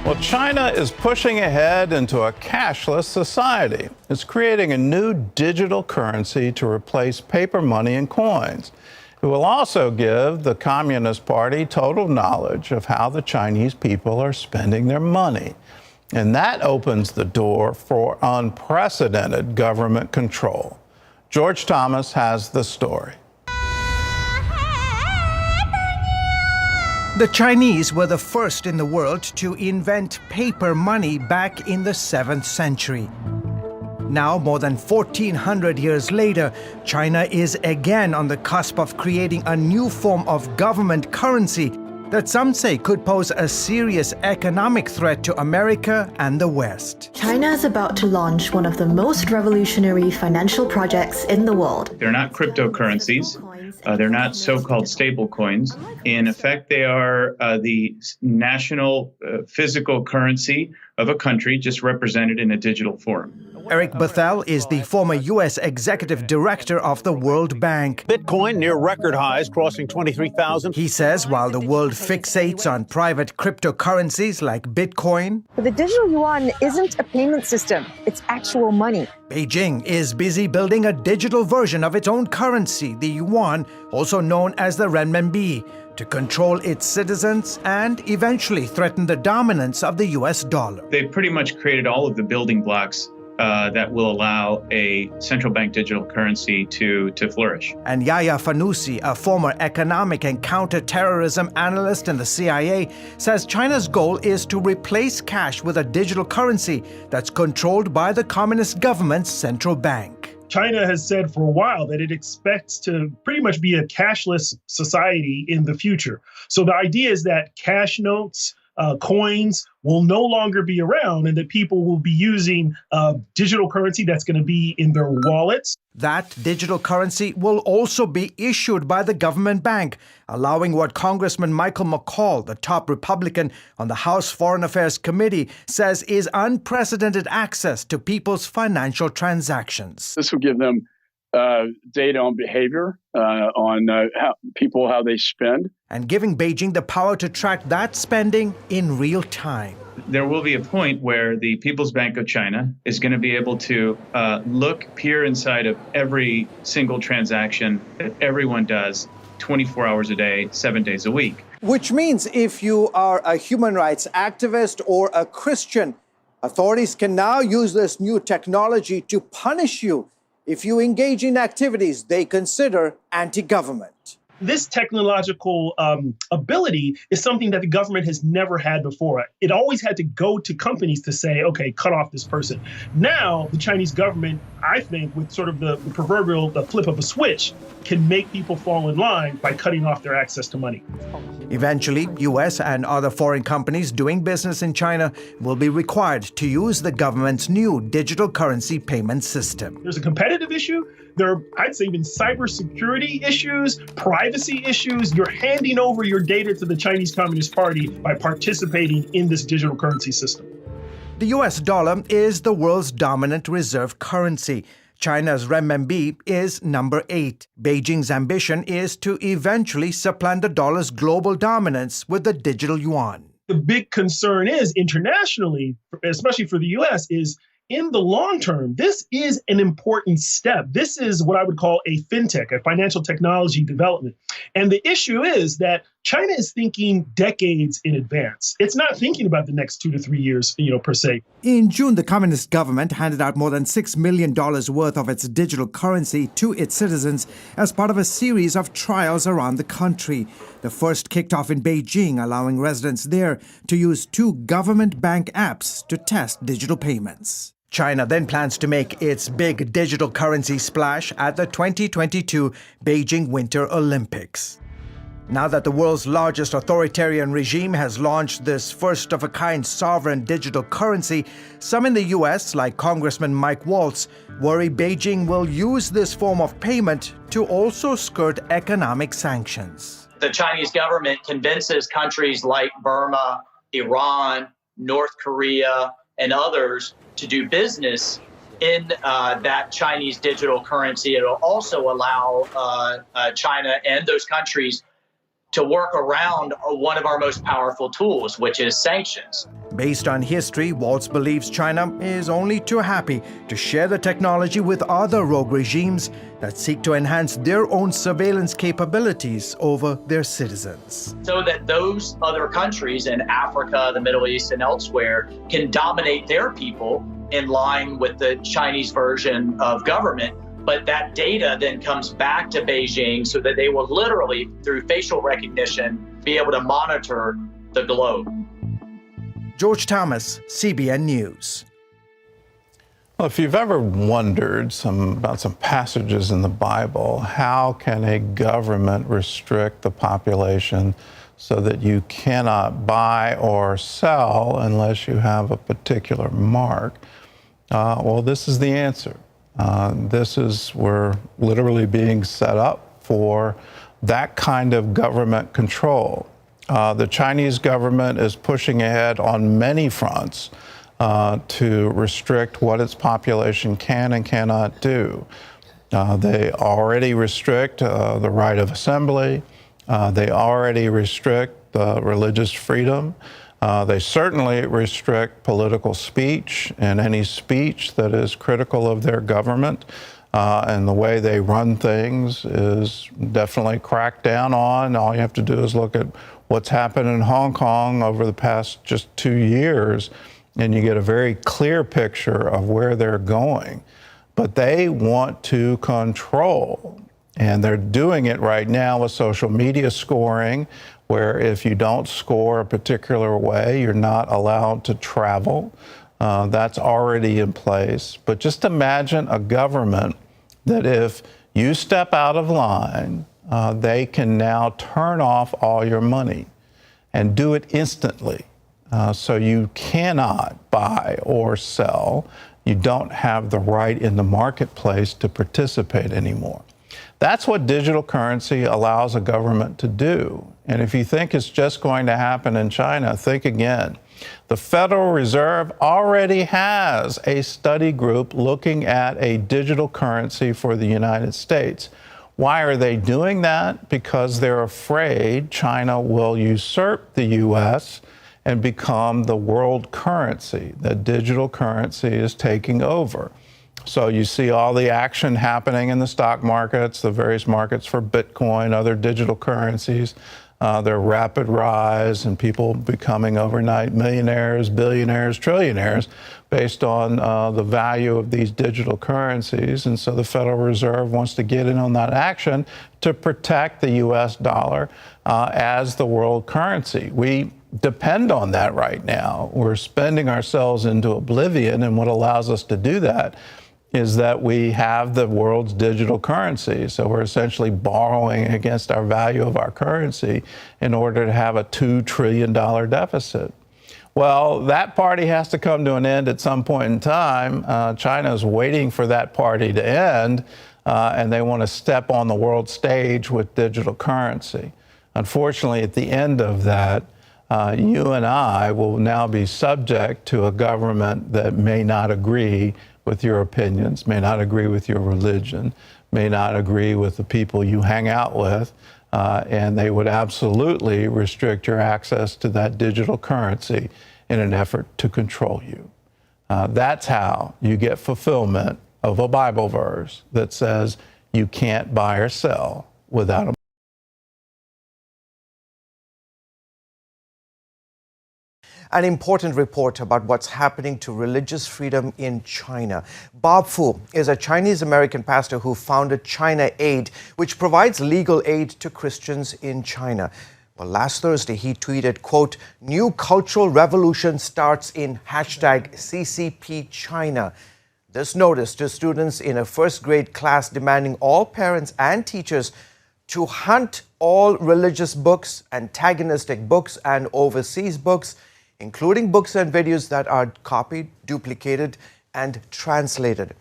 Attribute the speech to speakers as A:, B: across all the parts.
A: Well, China is pushing ahead into a cashless society. It's creating a new digital currency to replace paper money and coins. It will also give the Communist Party total knowledge of how the Chinese people are spending their money. And that opens the door for unprecedented government control. George Thomas has the story.
B: The Chinese were the first in the world to invent paper money back in the 7th century. Now, more than 1,400 years later, China is again on the cusp of creating a new form of government currency that some say could pose a serious economic threat to America and the West.
C: China is about to launch one of the most revolutionary financial projects in the world.
D: They're not cryptocurrencies. They're not so-called stable coins. In effect, they are the national physical currency of a country, just represented in a digital form.
B: Eric Bethel is the former U.S. executive director of the World Bank.
E: Bitcoin near record highs, crossing 23,000.
B: He says while the world fixates on private cryptocurrencies like Bitcoin,
F: but the digital yuan isn't a payment system, it's actual money.
B: Beijing is busy building a digital version of its own currency, the yuan, also known as the renminbi, to control its citizens and eventually threaten the dominance of the U.S. dollar.
D: They pretty much created all of the building blocks that will allow a central bank digital currency to flourish.
B: And Yahya Fanusi, a former economic and counterterrorism analyst in the CIA, says China's goal is to replace cash with a digital currency that's controlled by the communist government's central bank.
G: China has said for a while that it expects to pretty much be a cashless society in the future. So the idea is that cash notes, coins will no longer be around and that people will be using digital currency that's going to be in their wallets.
B: That digital currency will also be issued by the government bank, allowing what Congressman Michael McCaul, the top Republican on the House Foreign Affairs Committee, says is unprecedented access to people's financial transactions.
H: This will give them data on behavior, on how they spend.
B: And giving Beijing the power to track that spending in real time.
D: There will be a point where the People's Bank of China is going to be able to peer inside of every single transaction that everyone does 24 hours a day, 7 days a week.
E: Which means if you are a human rights activist or a Christian, authorities can now use this new technology to punish you if you engage in activities they consider anti-government.
G: This technological ability is something that the government has never had before. It always had to go to companies to say, okay, cut off this person. Now, the Chinese government, I think, with sort of the proverbial flip of a switch, can make people fall in line by cutting off their access to money.
B: Eventually, U.S. and other foreign companies doing business in China will be required to use the government's new digital currency payment system.
G: There's a competitive issue. There are, I'd say, even cybersecurity issues, privacy issues. You're handing over your data to the Chinese Communist Party by participating in this digital currency system.
B: The U.S. dollar is the world's dominant reserve currency. China's renminbi is number 8. Beijing's ambition is to eventually supplant the dollar's global dominance with the digital yuan.
G: The big concern is internationally, especially for the U.S., is in the long term, this is an important step. This is what I would call a fintech, a financial technology development. And the issue is that China is thinking decades in advance. It's not thinking about the next 2 to 3 years, per se.
B: In June, the communist government handed out more than $6 million worth of its digital currency to its citizens as part of a series of trials around the country. The first kicked off in Beijing, allowing residents there to use 2 government bank apps to test digital payments. China then plans to make its big digital currency splash at the 2022 Beijing Winter Olympics. Now that the world's largest authoritarian regime has launched this first-of-a-kind sovereign digital currency, some in the U.S., like Congressman Mike Waltz, worry Beijing will use this form of payment to also skirt economic sanctions.
I: The Chinese government convinces countries like Burma, Iran, North Korea, and others to do business in that Chinese digital currency. It will also allow China and those countries to work around one of our most powerful tools, which is sanctions.
B: Based on history, Waltz believes China is only too happy to share the technology with other rogue regimes that seek to enhance their own surveillance capabilities over their citizens.
I: So that those other countries in Africa, the Middle East, and elsewhere can dominate their people in line with the Chinese version of government. But that data then comes back to Beijing so that they will literally, through facial recognition, be able to monitor the globe.
B: George Thomas, CBN News.
A: Well, if you've ever wondered about some passages in the Bible, how can a government restrict the population so that you cannot buy or sell unless you have a particular mark? Well, this is the answer. We're literally being set up for that kind of government control. The Chinese government is pushing ahead on many fronts to restrict what its population can and cannot do. They already restrict the right of assembly. They already restrict religious freedom. They certainly restrict political speech and any speech that is critical of their government. And the way they run things is definitely cracked down on. All you have to do is look at what's happened in Hong Kong over the past just 2 years, and you get a very clear picture of where they're going. But they want to control, and they're doing it right now with social media scoring, where if you don't score a particular way, you're not allowed to travel. That's already in place. But just imagine a government that if you step out of line, they can now turn off all your money and do it instantly. So you cannot buy or sell. You don't have the right in the marketplace to participate anymore. That's what digital currency allows a government to do. And if you think it's just going to happen in China, think again. The Federal Reserve already has a study group looking at a digital currency for the United States. Why are they doing that? Because they're afraid China will usurp the U.S. and become the world currency. That digital currency is taking over. So you see all the action happening in the stock markets, the various markets for Bitcoin, other digital currencies, their rapid rise and people becoming overnight millionaires, billionaires, trillionaires based on the value of these digital currencies. And so the Federal Reserve wants to get in on that action to protect the U.S. dollar as the world currency. We depend on that right now. We're spending ourselves into oblivion, and what allows us to do that is that we have the world's digital currency. So we're essentially borrowing against our value of our currency in order to have a $2 trillion deficit. Well, that party has to come to an end at some point in time. China is waiting for that party to end, and they want to step on the world stage with digital currency. Unfortunately, at the end of that, you and I will now be subject to a government that may not agree with your opinions, may not agree with your religion, may not agree with the people you hang out with, and they would absolutely restrict your access to that digital currency in an effort to control you. That's how you get fulfillment of a Bible verse that says you can't buy or sell without a
E: An important report about what's happening to religious freedom in China. Bob Fu is a Chinese-American pastor who founded China Aid, which provides legal aid to Christians in China. Well, last Thursday, he tweeted, quote, "New cultural revolution starts in #CCP China." This notice to students in a first grade class demanding all parents and teachers to hunt all religious books, antagonistic books, and overseas books, including books and videos that are copied, duplicated, and translated.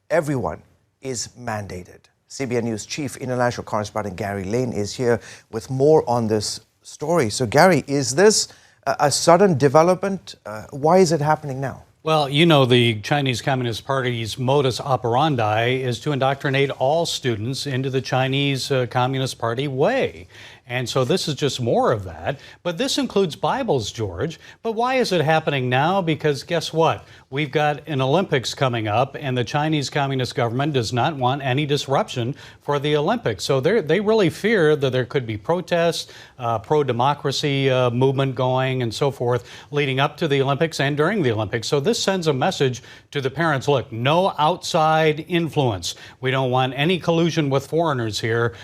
E: Everyone is mandated. CBN News Chief International Correspondent Gary Lane is here with more on this story. So, Gary, is this a sudden development? Why is it happening now?
J: Well, you know, the Chinese Communist Party's modus operandi is to indoctrinate all students into the Chinese Communist Party way. And so this is just more of that. But this includes Bibles, George. But why is it happening now? Because guess what? We've got an Olympics coming up, and the Chinese Communist government does not want any disruption for the Olympics. So they really fear that there could be protests, pro-democracy movement going, and so forth, leading up to the Olympics and during the Olympics. So this sends a message to the parents, look, no outside influence. We don't want any collusion with foreigners here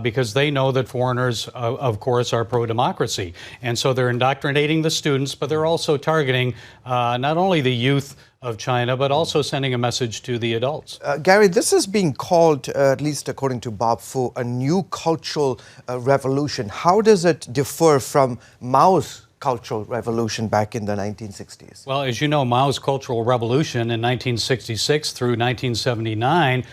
J: because they know that foreigners, of course, are pro-democracy. And so they're indoctrinating the students, but they're also targeting not only the youth of China, but also sending a message to the adults.
E: Gary, this is being called, at least according to Bob Fu, a new cultural revolution. How does it differ from Mao's cultural revolution back in the 1960s?
J: Well, as you know, Mao's Cultural Revolution in 1966 through 1979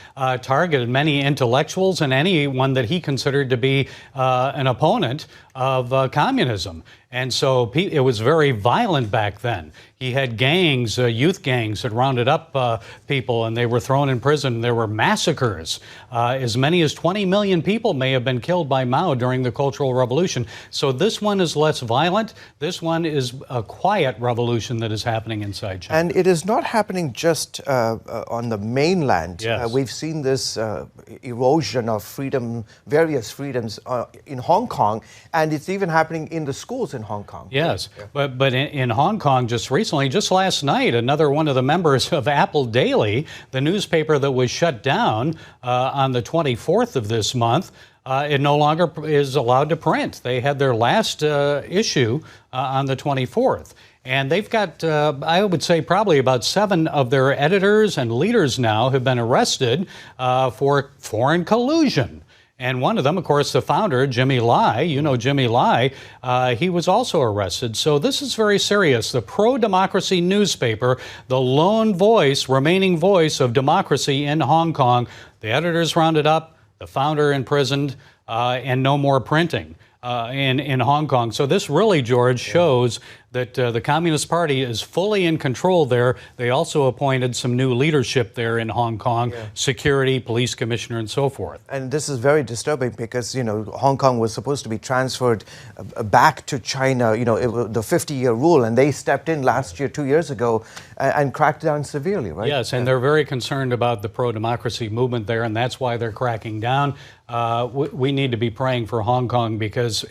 J: targeted many intellectuals and anyone that he considered to be an opponent of communism. And so it was very violent back then. He had gangs, youth gangs that rounded up people, and they were thrown in prison. There were massacres. As many as 20 million people may have been killed by Mao during the Cultural Revolution. So this one is less violent. This one is a quiet revolution that is happening inside China.
E: And it is not happening just on the mainland.
J: Yes.
E: We've seen this erosion of freedom, various freedoms in Hong Kong, and it's even happening in the schools in Hong Kong.
J: Yes, yeah. But in Hong Kong just recently, just last night, another one of the members of Apple Daily, the newspaper that was shut down on the 24th of this month, it no longer is allowed to print. They had their last issue on the 24th. And they've got, I would say, probably about 7 of their editors and leaders now have been arrested for foreign collusion. And one of them, of course, the founder, Jimmy Lai, you know Jimmy Lai, he was also arrested. So this is very serious. The pro-democracy newspaper, the lone voice, remaining voice of democracy in Hong Kong, the editors rounded up, the founder imprisoned, and no more printing in Hong Kong. So this really, George, shows that the Communist Party is fully in control there. They also appointed some new leadership there in Hong Kong, security, police commissioner, and so forth.
E: And this is very disturbing because, you know, Hong Kong was supposed to be transferred back to China, you know, the 50-year rule, and they stepped in last year, 2 years ago, and cracked down severely, right?
J: Yes, and they're very concerned about the pro-democracy movement there, and that's why they're cracking down. We need to be praying for Hong Kong because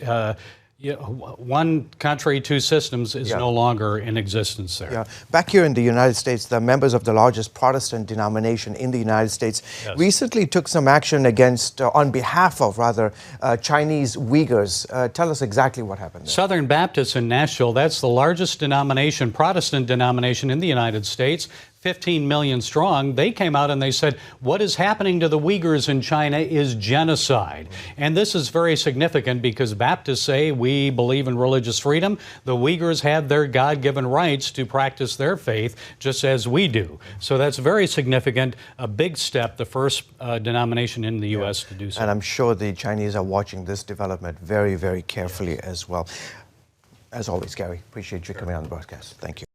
J: one country, two systems is no longer in existence there.
E: Yeah. Back here in the United States, the members of the largest Protestant denomination in the United States recently took some action against, on behalf of, rather, Chinese Uyghurs. Tell us exactly what happened there.
J: Southern Baptists in Nashville, that's the largest denomination, Protestant denomination in the United States. 15 million strong, they came out and they said, what is happening to the Uyghurs in China is genocide. And this is very significant because Baptists say we believe in religious freedom. The Uyghurs have their God-given rights to practice their faith just as we do. So that's very significant, a big step, the first denomination in the U.S. to do so.
E: And I'm sure the Chinese are watching this development very, very carefully as well. As always, Gary, appreciate you coming on the broadcast. Thank you.